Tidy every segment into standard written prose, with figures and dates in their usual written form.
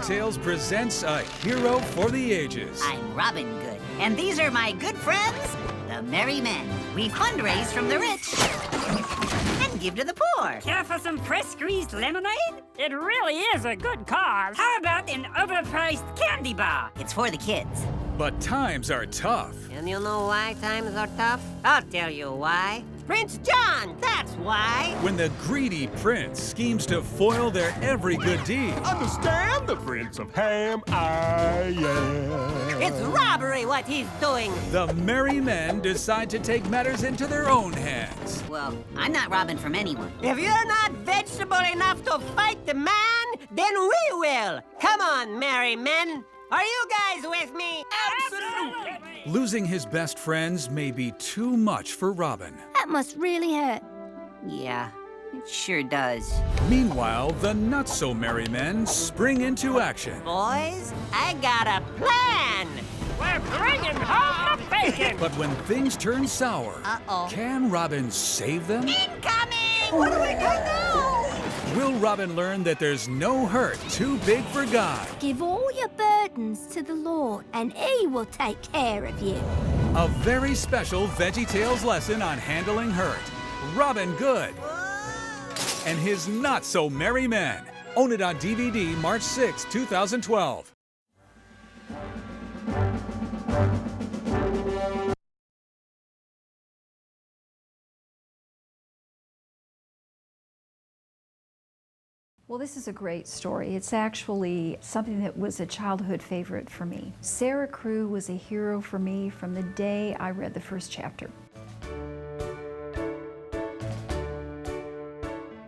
VeggieTales presents a hero for the ages. I'm Robin Good, and these are my good friends, the Merry Men. We fundraise from the rich and give to the poor. Care for some fresh-squeezed lemonade? It really is a good cause. How about an overpriced candy bar? It's for the kids. But times are tough. And you know why times are tough? I'll tell you why. Prince John, that's why. When the greedy prince schemes to foil their every good deed. Understand the Prince of Ham, I am. It's robbery what he's doing. The Merry Men decide to take matters into their own hands. Well, I'm not robbing from anyone. If you're not vegetable enough to fight the man, then we will. Come on, merry men. Are you guys with me? Absolutely! Losing his best friends may be too much for Robin. That must really hurt. Yeah, it sure does. Meanwhile, the not-so-merry men spring into action. Boys, I got a plan. We're bringing home the bacon! But when things turn sour, can Robin save them? Incoming! What do we do now? Will Robin learn that there's no hurt too big for God? Give all your burdens to the Lord, and He will take care of you. A very special VeggieTales lesson on handling hurt. Robin Good and his not-so-merry men. Own it on DVD March 6, 2012. Well, this is a great story. It's actually something that was a childhood favorite for me. Sarah Crew was a hero for me from the day I read the first chapter.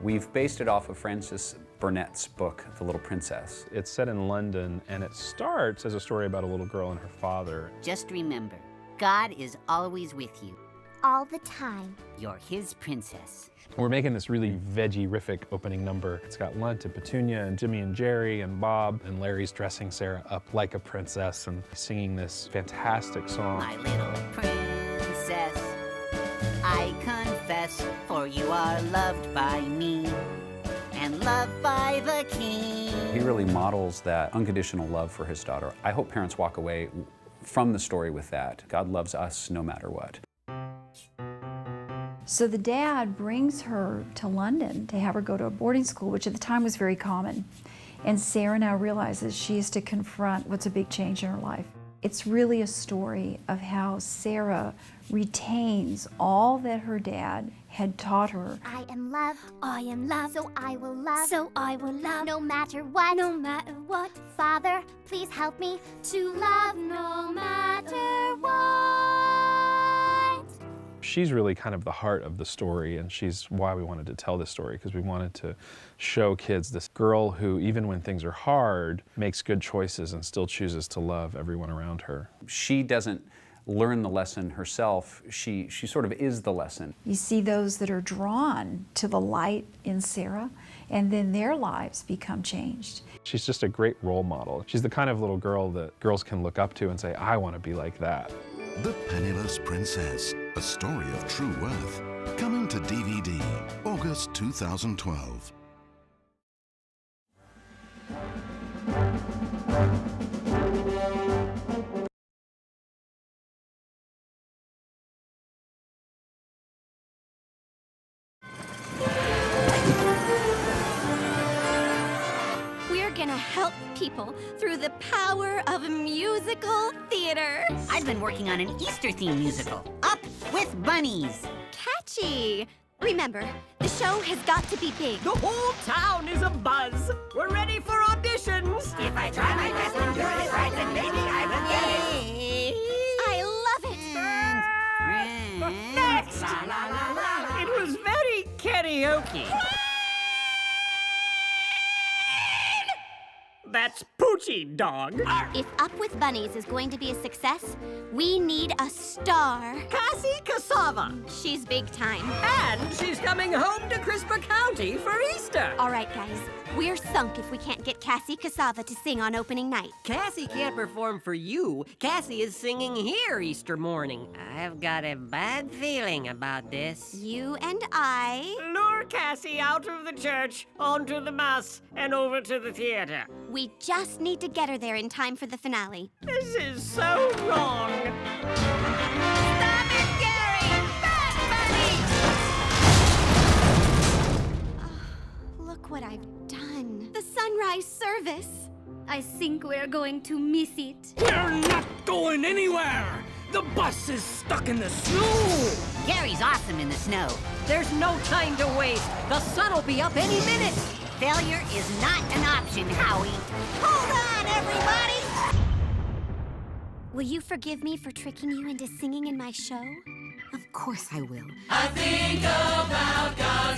We've based it off of Frances Burnett's book, The Little Princess. It's set in London, and it starts as a story about a little girl and her father. Just remember, God is always with you. All the time. You're His princess. We're making this really veggie-rific opening number. It's got Lunt and Petunia and Jimmy and Jerry and Bob, and Larry's dressing Sarah up like a princess and singing this fantastic song. My little princess, I confess, for you are loved by me and loved by the king. He really models that unconditional love for his daughter. I hope parents walk away from the story with that. God loves us no matter what. So the dad brings her to London to have her go to a boarding school, which at the time was very common. And Sarah now realizes she is to confront what's a big change in her life. It's really a story of how Sarah retains all that her dad had taught her. I am loved, so I will love, no matter what, Father, please help me to love no matter what. She's really kind of the heart of the story, and she's why we wanted to tell this story, because we wanted to show kids this girl who, even when things are hard, makes good choices and still chooses to love everyone around her. She doesn't learn the lesson herself. She sort of is the lesson. You see those that are drawn to the light in Sarah, and then their lives become changed. She's just a great role model. She's the kind of little girl that girls can look up to and say, I want to be like that. The Penniless Princess, a story of true worth. Coming to DVD, August 2012. We're gonna help people through the power of musical theater. I've been working on an Easter-themed musical, Up with Bunnies. Catchy. Remember, the show has got to be big. The whole town is abuzz. We're ready for auditions. If I try my best and do this right, then maybe I will get it. I love it. Next! La la la la la. It was very karaoke. That's Poochie, dog. If Up with Bunnies is going to be a success, we need a star. Cassie Cassava. She's big time. And she's coming home to Crispa County for Easter. All right, guys. We're sunk if we can't get Cassie Cassava to sing on opening night. Cassie can't perform for you. Cassie is singing here Easter morning. I've got a bad feeling about this. You and I... Lure Cassie out of the church, onto the Mass, and over to the theater. We just need to get her there in time for the finale. This is so wrong. Stop it, Gary! Bad Bunny! Look what I've done. The sunrise service. I think we're going to miss it. We're not going anywhere. The bus is stuck in the snow. Gary's awesome in the snow. There's no time to waste. The sun'll be up any minute. Failure is not an option, Howie. Hold on, everybody! Will you forgive me for tricking you into singing in my show? Of course I will.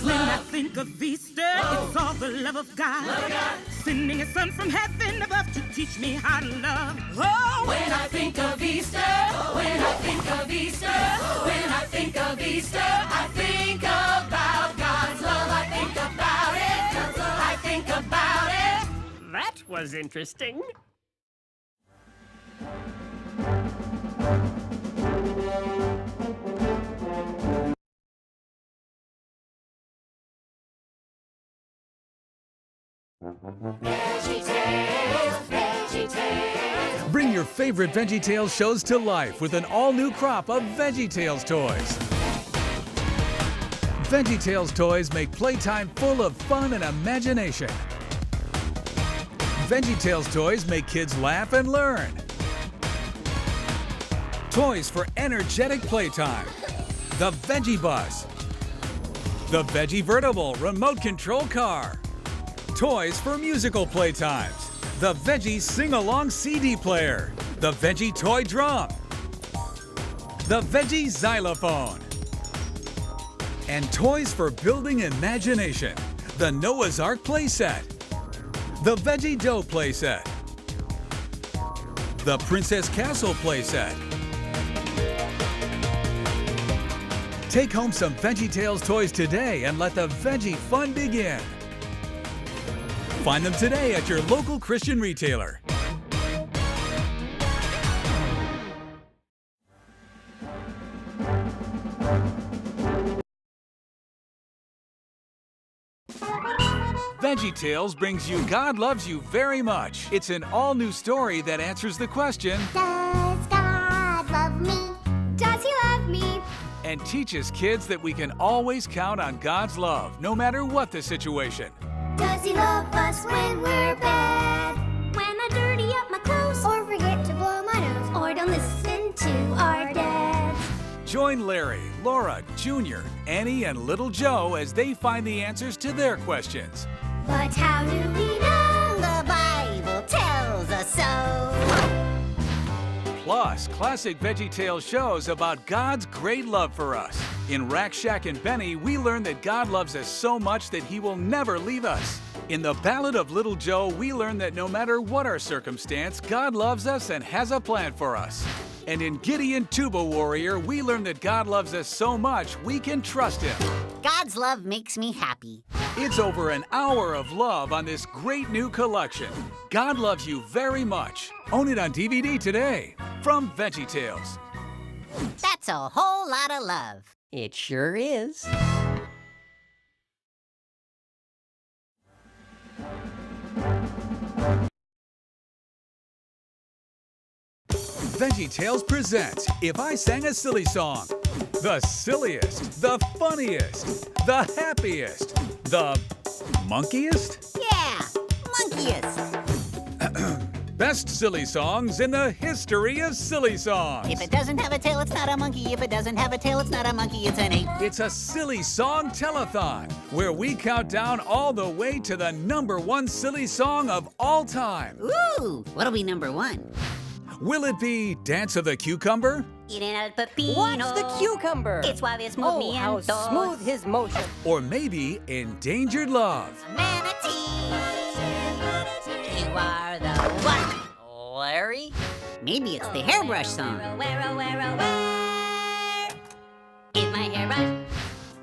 When I think of Easter, it's all the love of God. Sending His Son from heaven above to teach me how to love. Oh, when I think of Easter, when I think of Easter, when I think of Easter, I think about God's love. I think about it. I think about it. That was interesting. Bring your favorite VeggieTales shows to life with an all-new crop of VeggieTales toys. VeggieTales toys make playtime full of fun and imagination. VeggieTales toys make kids laugh and learn. Toys for energetic playtime. The Veggie Bus. The Veggievertible remote control car. Toys for musical playtimes. The Veggie Sing-Along CD player. The Veggie Toy Drum. The Veggie Xylophone. And toys for building imagination. The Noah's Ark playset. The Veggie Dough playset. The Princess Castle playset. Take home some VeggieTales toys today and let the veggie fun begin. Find them today at your local Christian retailer. VeggieTales brings you God Loves You Very Much. It's an all-new story that answers the question, Does God love me? Does He love me? and teaches kids that we can always count on God's love, no matter what the situation. Does He love us when we're bad? When I dirty up my clothes, or forget to blow my nose, or don't listen to our dads? Join Larry, Laura, Junior, Annie, and Little Joe as they find the answers to their questions. But how do we know? The Bible tells us so. Plus, classic VeggieTales shows about God's great love for us. In Rack, Shack, and Benny, we learn that God loves us so much that He will never leave us. In the Ballad of Little Joe, we learn that no matter what our circumstance, God loves us and has a plan for us. And in Gideon Tuba Warrior, we learn that God loves us so much we can trust Him. God's love makes me happy. It's over an hour of love on this great new collection. God Loves You Very Much. Own it on DVD today from VeggieTales. That's a whole lot of love. It sure is. VeggieTales presents If I Sang a Silly Song. The silliest, the funniest, the happiest, the monkiest? Yeah, monkeyest. Best silly songs in the history of silly songs. If it doesn't have a tail, it's not a monkey. If it doesn't have a tail, it's not a monkey. It's an ape. It's a silly song telethon where we count down all the way to the #1 silly song of all time. Ooh, what'll be #1? Will it be Dance of the Cucumber? Eating el pepino. What's the cucumber? It's suave, es Oh, how movimiento. smooth his motion. Or maybe Endangered Love? Manatee. You are the one. Larry? Maybe it's the hairbrush song. Is my hairbrush?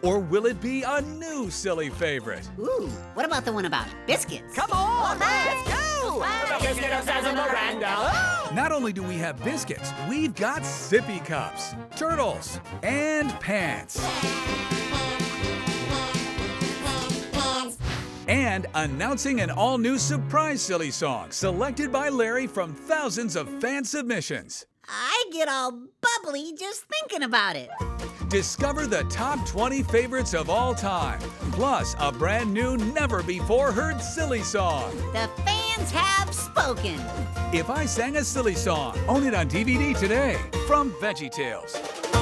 Or will it be a new silly favorite? Ooh, what about the one about biscuits? Come on, let's go! Not only do we have biscuits, we've got sippy cups, turtles, and pants. And announcing an all-new surprise silly song selected by Larry from thousands of fan submissions. I get all bubbly just thinking about it. Discover the top 20 favorites of all time, plus a brand new, never-before-heard silly song. The fans have spoken. If I Sang a Silly Song, own it on DVD today from veggietales.